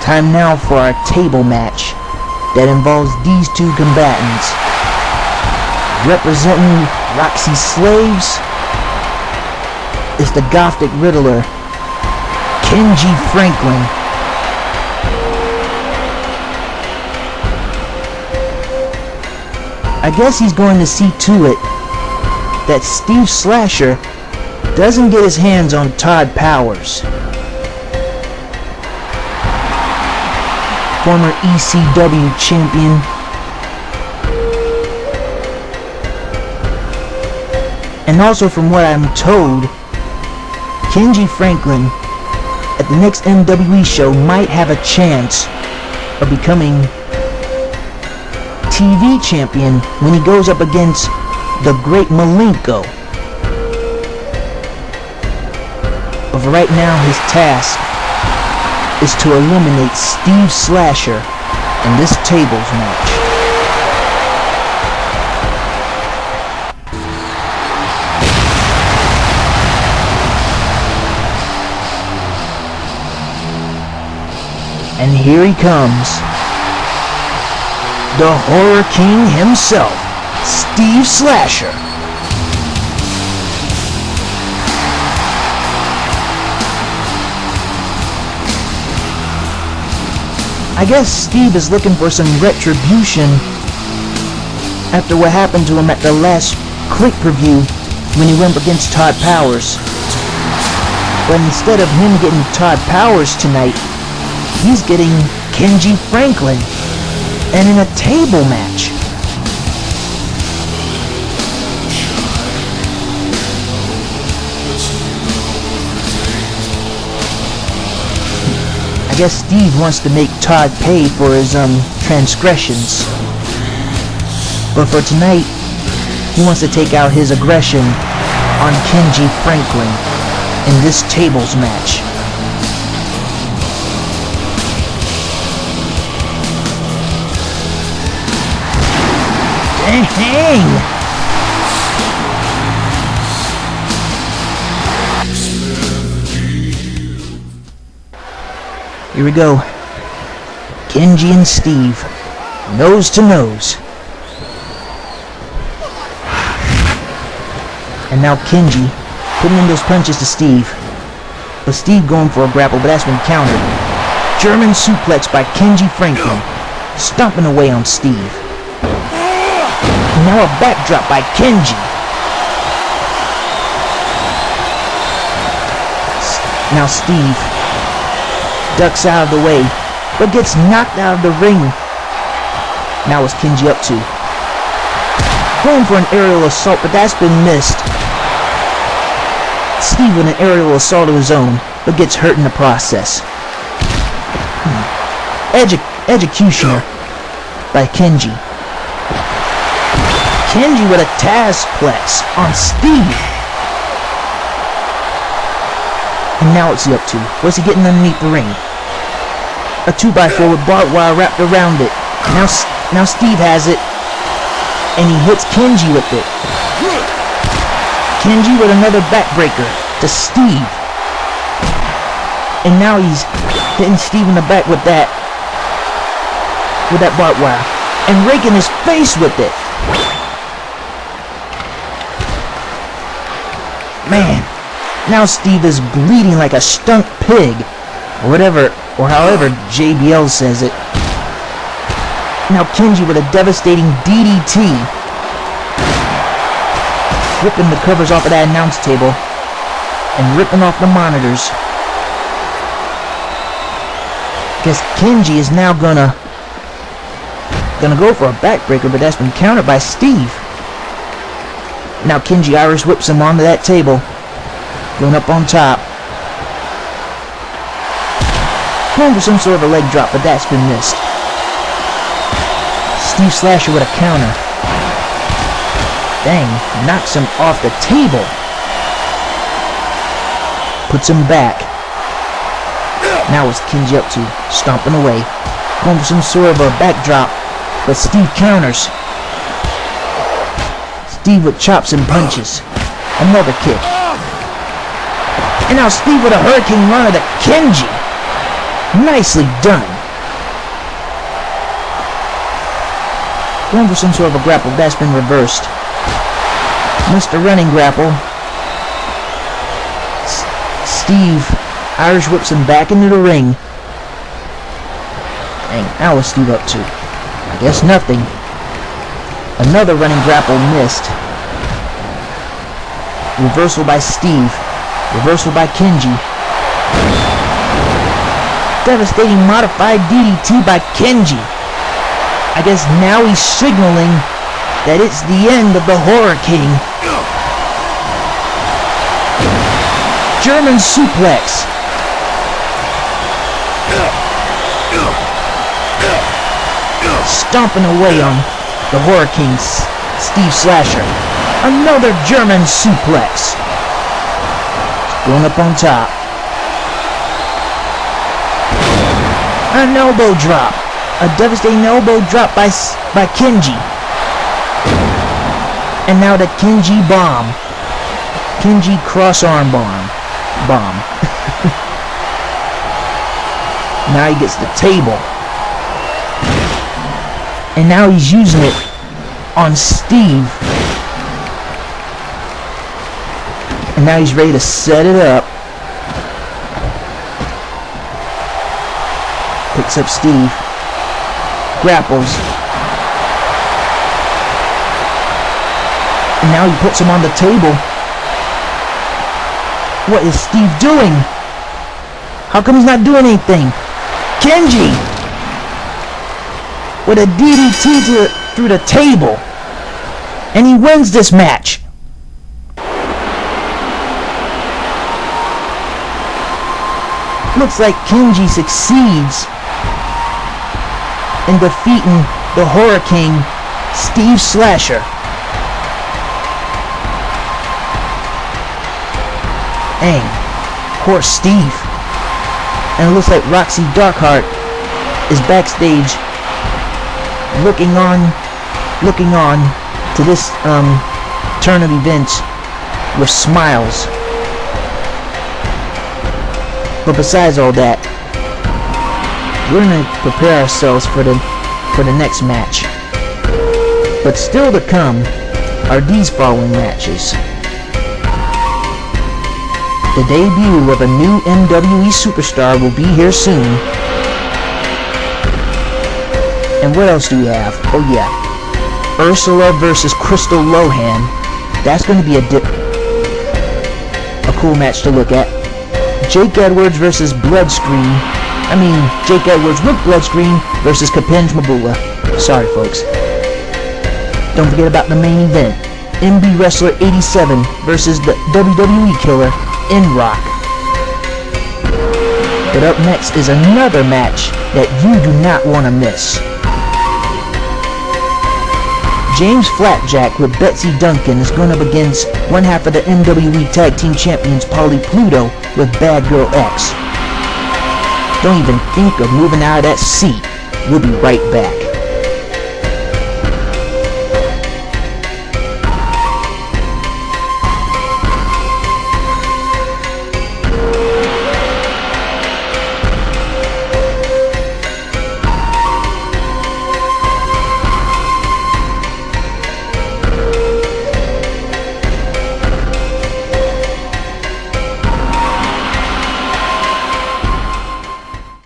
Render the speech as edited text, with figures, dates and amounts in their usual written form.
Time now for our table match that involves these two combatants. Representing Roxy's slaves is the Gothic Riddler, Kenji Franklin. I guess he's going to see to it that Steve Slasher doesn't get his hands on Todd Powers, former ECW champion. And also, from what I'm told, Kenji Franklin at the next MWE show might have a chance of becoming TV champion when he goes up against the Great Malenko. But for right now, his task is to eliminate Steve Slasher in this tables match. And here he comes, the Horror King himself, Steve Slasher. I guess Steve is looking for some retribution after what happened to him at the last Click preview when he went up against Todd Powers. But instead of him getting Todd Powers tonight, he's getting Kenji Franklin, and in a table match. I guess Steve wants to make Todd pay for his transgressions. But for tonight, he wants to take out his aggression on Kenji Franklin in this tables match. Dang! Here we go. Kenji and Steve, nose to nose. And now Kenji putting in those punches to Steve. But Steve going for a grapple, but that's been countered. German suplex by Kenji Franklin, stomping away on Steve. And now a backdrop by Kenji. Now Steve ducks out of the way, but gets knocked out of the ring. Now what's Kenji up to? Going for an aerial assault, but that's been missed. Steve with an aerial assault of his own, but gets hurt in the process. Executioner by Kenji. Kenji with a Tazplex on Steve. And now what's he up to? What's he getting underneath the ring? A 2x4 with barbed wire wrapped around it. Now Steve has it, and he hits Kenji with it. Kenji with another backbreaker to Steve. And now he's hitting Steve in the back with that barbed wire, and raking his face with it. Man. Now Steve is bleeding like a stunk pig, or however JBL says it. Now Kenji with a devastating DDT, ripping the covers off of that announce table and ripping off the monitors. Guess Kenji is now gonna go for a backbreaker, but that's been countered by Steve. Now Kenji Irish whips him onto that table. Going up on top. Going for some sort of a leg drop, but that's been missed. Steve Slasher with a counter. Dang, knocks him off the table. Puts him back. Now what's Kenji up to? Stomping away. Going for some sort of a backdrop, but Steve counters. Steve with chops and punches. Another kick. And now Steve with a hurricane runner to Kenji. Nicely done. Going for some sort of a grapple. That's been reversed. Missed a running grapple. Steve Irish whips him back into the ring. Dang, now what's Steve up to? I guess nothing. Another running grapple missed. Reversal by Steve. Reversal by Kenji. Devastating modified DDT by Kenji. I guess now he's signaling that it's the end of the Horror King. German suplex. Stomping away on the Horror King, Steve Slasher. Another German suplex. Going up on top. An elbow drop. A devastating elbow drop by Kenji. And now the Kenji bomb. Kenji cross arm bomb. Now he gets the table. And now he's using it on Steve. And now he's ready to set it up. Picks up Steve. Grapples. And now he puts him on the table. What is Steve doing? How come he's not doing anything? Kenji! With a DDT through the table. And he wins this match. Looks like Kenji succeeds in defeating the Horror King, Steve Slasher. Dang, poor Steve. And it looks like Roxy Darkheart is backstage looking on to this turn of events with smiles. But besides all that, we're gonna prepare ourselves for the next match. But still to come are these following matches. The debut of a new MWE superstar will be here soon. And what else do we have? Oh yeah, Ursula versus Crystal Lohan. That's going to be a cool match to look at. Jake Edwards versus Bloodscreen. Jake Edwards with Bloodscreen versus Kapenj Mabula. Sorry folks. Don't forget about the main event. MB Wrestler 87 versus the WWE Killer, N-Rock. But up next is another match that you do not want to miss. James Flapjack with Betsy Duncan is going up against one half of the MWE Tag Team Champions, Paulie Pluto, with Bad Girl X. Don't even think of moving out of that seat. We'll be right back.